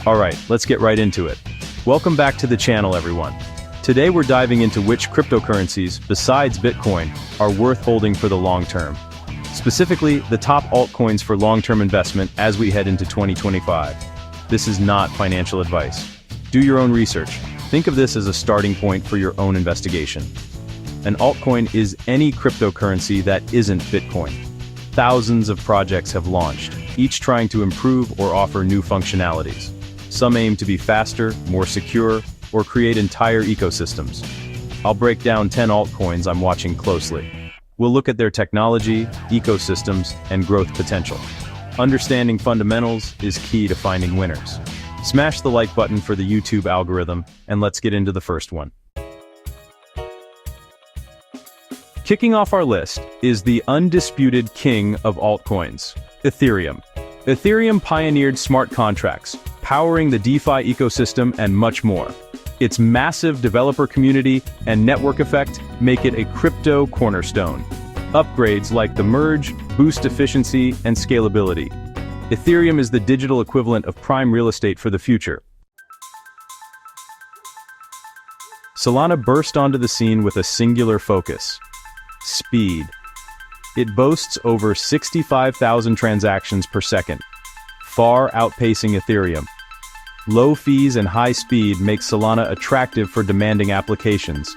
Alright, let's get right into it. Welcome back to the channel, everyone. Today we're diving into which cryptocurrencies, besides Bitcoin, are worth holding for the long term. Specifically, the top altcoins for long-term investment as we head into 2025. This is not financial advice. Do your own research. Think of this as a starting point for your own investigation. An altcoin is any cryptocurrency that isn't Bitcoin. Thousands of projects have launched, each trying to improve or offer new functionalities. Some aim to be faster, more secure, or create entire ecosystems. I'll break down 10 altcoins I'm watching closely. We'll look at their technology, ecosystems, and growth potential. Understanding fundamentals is key to finding winners. Smash the like button for the YouTube algorithm, and let's get into the first one. Kicking off our list is the undisputed king of altcoins, Ethereum. Ethereum pioneered smart contracts, powering the DeFi ecosystem and much more. Its massive developer community and network effect make it a crypto cornerstone. Upgrades like the merge boost efficiency and scalability. Ethereum is the digital equivalent of prime real estate for the future. Solana burst onto the scene with a singular focus: speed. It boasts over 65,000 transactions per second, far outpacing Ethereum. Low fees and high speed make Solana attractive for demanding applications.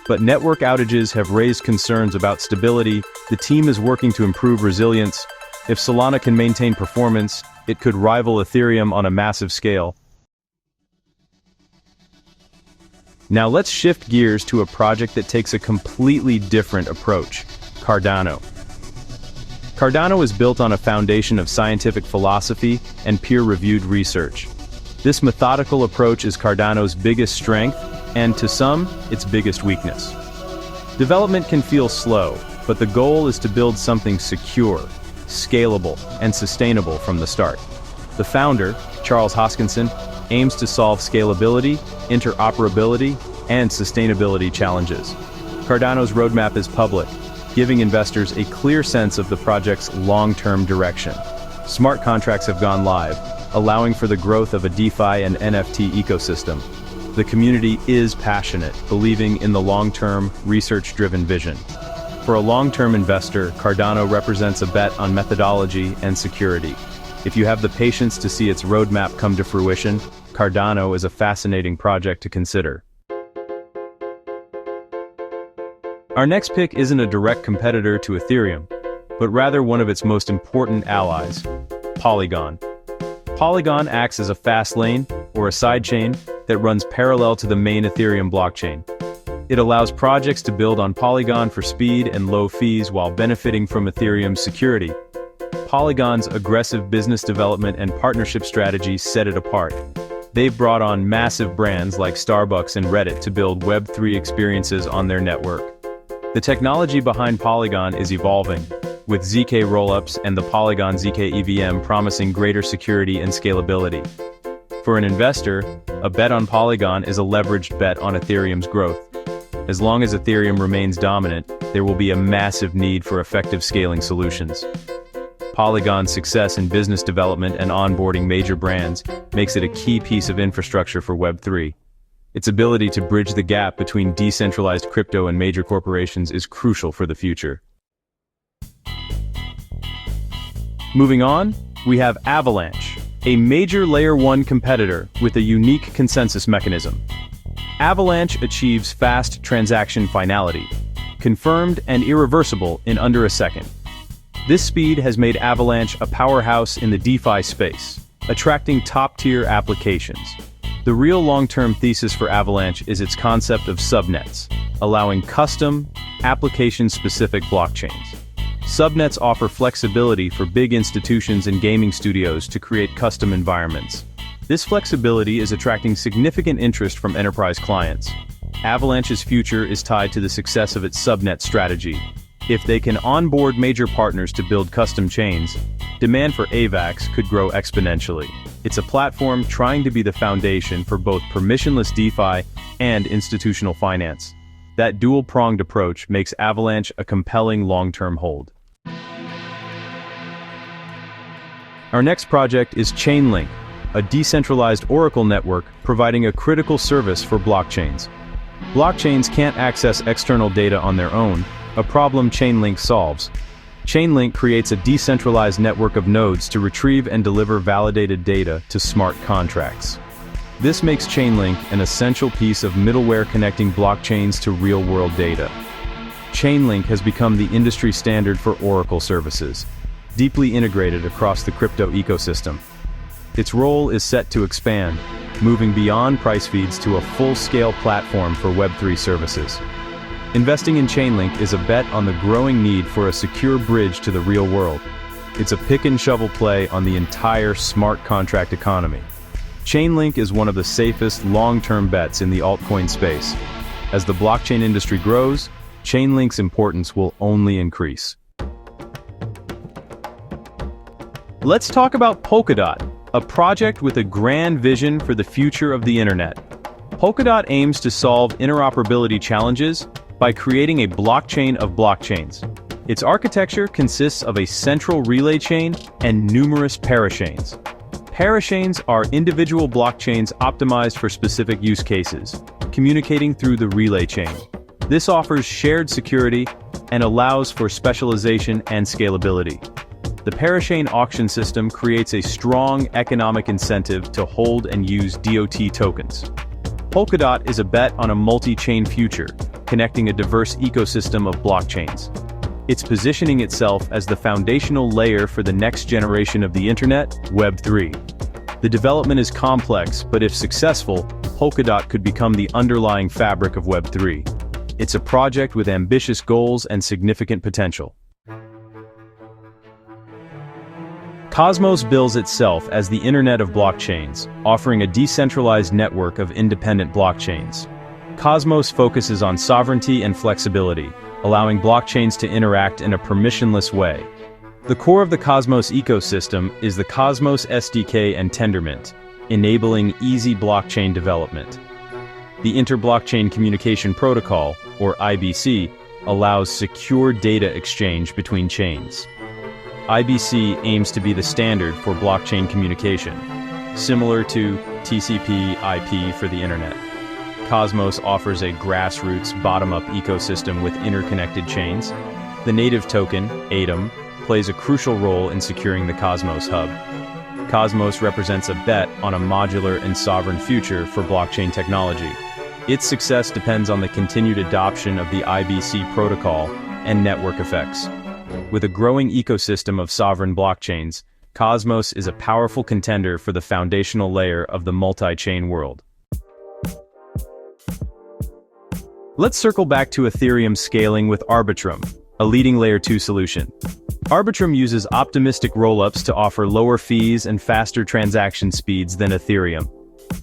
But network outages have raised concerns about stability. The team is working to improve resilience. If Solana can maintain performance, it could rival Ethereum on a massive scale. Now let's shift gears to a project that takes a completely different approach: Cardano. Cardano is built on a foundation of scientific philosophy and peer-reviewed research. This methodical approach is Cardano's biggest strength, and to some, its biggest weakness. Development can feel slow, but the goal is to build something secure, scalable, and sustainable from the start. The founder, Charles Hoskinson, aims to solve scalability, interoperability, and sustainability challenges. Cardano's roadmap is public, giving investors a clear sense of the project's long-term direction. Smart contracts have gone live, allowing for the growth of a DeFi and NFT ecosystem. The community is passionate, believing in the long-term, research-driven vision. For a long-term investor, Cardano represents a bet on methodology and security. If you have the patience to see its roadmap come to fruition, Cardano is a fascinating project to consider. Our next pick isn't a direct competitor to Ethereum, but rather one of its most important allies, Polygon. Polygon acts as a fast lane, or a sidechain, that runs parallel to the main Ethereum blockchain. It allows projects to build on Polygon for speed and low fees while benefiting from Ethereum's security. Polygon's aggressive business development and partnership strategies set it apart. They've brought on massive brands like Starbucks and Reddit to build Web3 experiences on their network. The technology behind Polygon is evolving, with ZK rollups and the Polygon ZK EVM promising greater security and scalability. For an investor, a bet on Polygon is a leveraged bet on Ethereum's growth. As long as Ethereum remains dominant, there will be a massive need for effective scaling solutions. Polygon's success in business development and onboarding major brands makes it a key piece of infrastructure for Web3. Its ability to bridge the gap between decentralized crypto and major corporations is crucial for the future. Moving on, we have Avalanche, a major Layer 1 competitor with a unique consensus mechanism. Avalanche achieves fast transaction finality, confirmed and irreversible in under a second. This speed has made Avalanche a powerhouse in the DeFi space, attracting top-tier applications. The real long-term thesis for Avalanche is its concept of subnets, allowing custom, application-specific blockchains. Subnets offer flexibility for big institutions and gaming studios to create custom environments. This flexibility is attracting significant interest from enterprise clients. Avalanche's future is tied to the success of its subnet strategy. If they can onboard major partners to build custom chains, demand for AVAX could grow exponentially. It's a platform trying to be the foundation for both permissionless DeFi and institutional finance. That dual-pronged approach makes Avalanche a compelling long-term hold. Our next project is Chainlink, a decentralized Oracle network providing a critical service for blockchains. Blockchains can't access external data on their own, a problem Chainlink solves. Chainlink creates a decentralized network of nodes to retrieve and deliver validated data to smart contracts. This makes Chainlink an essential piece of middleware connecting blockchains to real-world data. Chainlink has become the industry standard for Oracle services, deeply integrated across the crypto ecosystem. Its role is set to expand, moving beyond price feeds to a full-scale platform for Web3 services. Investing in Chainlink is a bet on the growing need for a secure bridge to the real world. It's a pick-and-shovel play on the entire smart contract economy. Chainlink is one of the safest long-term bets in the altcoin space. As the blockchain industry grows, Chainlink's importance will only increase. Let's talk about Polkadot, a project with a grand vision for the future of the internet. Polkadot aims to solve interoperability challenges by creating a blockchain of blockchains. Its architecture consists of a central relay chain and numerous parachains. Parachains are individual blockchains optimized for specific use cases, communicating through the relay chain. This offers shared security and allows for specialization and scalability. The parachain auction system creates a strong economic incentive to hold and use DOT tokens. Polkadot is a bet on a multi-chain future, connecting a diverse ecosystem of blockchains. It's positioning itself as the foundational layer for the next generation of the internet, Web3. The development is complex, but if successful, Polkadot could become the underlying fabric of Web3. It's a project with ambitious goals and significant potential. Cosmos bills itself as the Internet of Blockchains, offering a decentralized network of independent blockchains. Cosmos focuses on sovereignty and flexibility, allowing blockchains to interact in a permissionless way. The core of the Cosmos ecosystem is the Cosmos SDK and Tendermint, enabling easy blockchain development. The Inter-Blockchain Communication Protocol, or IBC, allows secure data exchange between chains. IBC aims to be the standard for blockchain communication, similar to TCP/IP for the internet. Cosmos offers a grassroots, bottom-up ecosystem with interconnected chains. The native token, ATOM, plays a crucial role in securing the Cosmos hub. Cosmos represents a bet on a modular and sovereign future for blockchain technology. Its success depends on the continued adoption of the IBC protocol and network effects. With a growing ecosystem of sovereign blockchains, Cosmos is a powerful contender for the foundational layer of the multi-chain world. Let's circle back to Ethereum scaling with Arbitrum, a leading Layer 2 solution. Arbitrum uses optimistic rollups to offer lower fees and faster transaction speeds than Ethereum.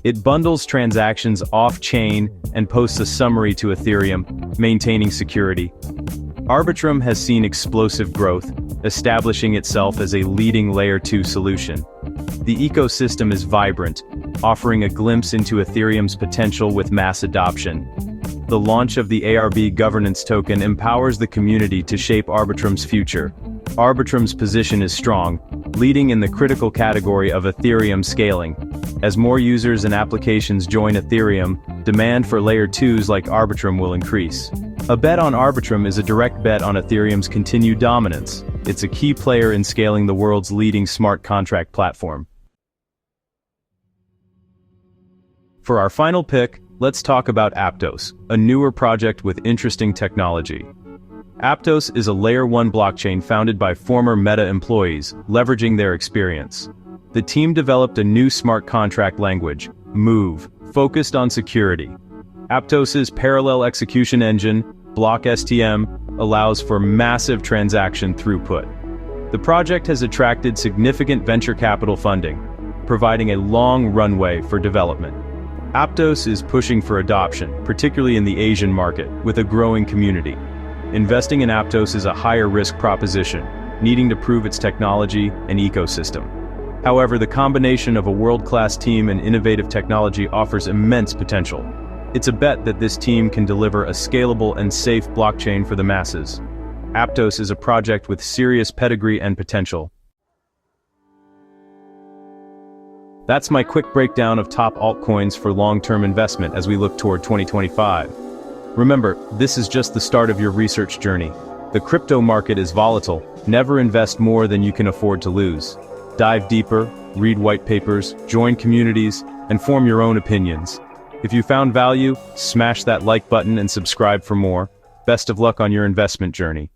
It bundles transactions off-chain and posts a summary to Ethereum, maintaining security. Arbitrum has seen explosive growth, establishing itself as a leading Layer 2 solution. The ecosystem is vibrant, offering a glimpse into Ethereum's potential with mass adoption. The launch of the ARB governance token empowers the community to shape Arbitrum's future. Arbitrum's position is strong, leading in the critical category of Ethereum scaling. As more users and applications join Ethereum, demand for Layer 2s like Arbitrum will increase. A bet on Arbitrum is a direct bet on Ethereum's continued dominance. It's a key player in scaling the world's leading smart contract platform. For our final pick, let's talk about Aptos, a newer project with interesting technology. Aptos is a Layer 1 blockchain founded by former Meta employees, leveraging their experience. The team developed a new smart contract language, Move, focused on security. Aptos's parallel execution engine, BlockSTM, allows for massive transaction throughput. The project has attracted significant venture capital funding, providing a long runway for development. Aptos is pushing for adoption, particularly in the Asian market, with a growing community. Investing in Aptos is a higher risk proposition, needing to prove its technology and ecosystem. However, the combination of a world-class team and innovative technology offers immense potential. It's a bet that this team can deliver a scalable and safe blockchain for the masses. Aptos is a project with serious pedigree and potential. That's my quick breakdown of top altcoins for long-term investment as we look toward 2025. Remember, this is just the start of your research journey. The crypto market is volatile. Never invest more than you can afford to lose. Dive deeper, read white papers, join communities, and form your own opinions. If you found value, smash that like button and subscribe for more. Best of luck on your investment journey.